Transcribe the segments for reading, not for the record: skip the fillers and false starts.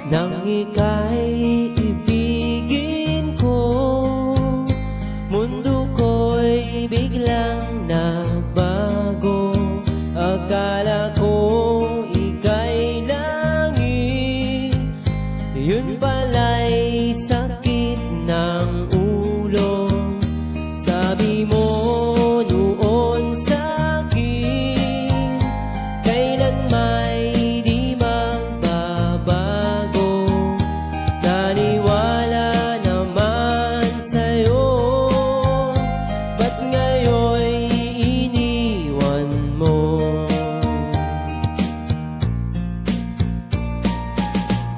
nang ika'y ibigin ko. Mundo ko'y biglang nagbago. Akala ko ika'y langit, yun pala'y sakit ng ulo. Sabi mo noon sa'kin, kailan may di magbabago. Naniwala naman sa'yo, ba't ngayon'y iniwan mo?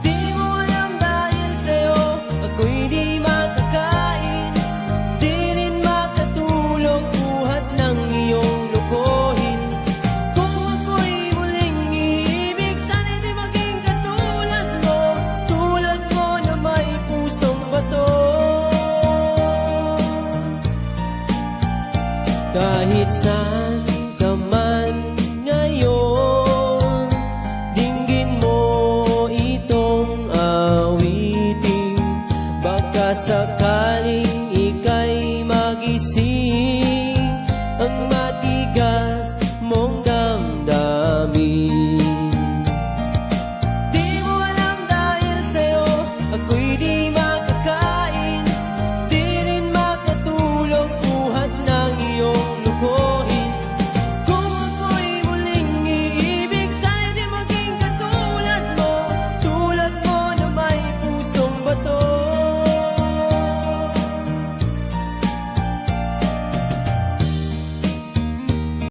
Di mo alam dahil sa'yo ako'y di makakain, di rin makatulog buhat ng iyong lokohin. Kung ako'y muling iibig, sana'y di maging katulad mo, tulad mo na may pusong bato. Kahit saan ka man ngayon, dinggin mo itong awitin. Baka sakaling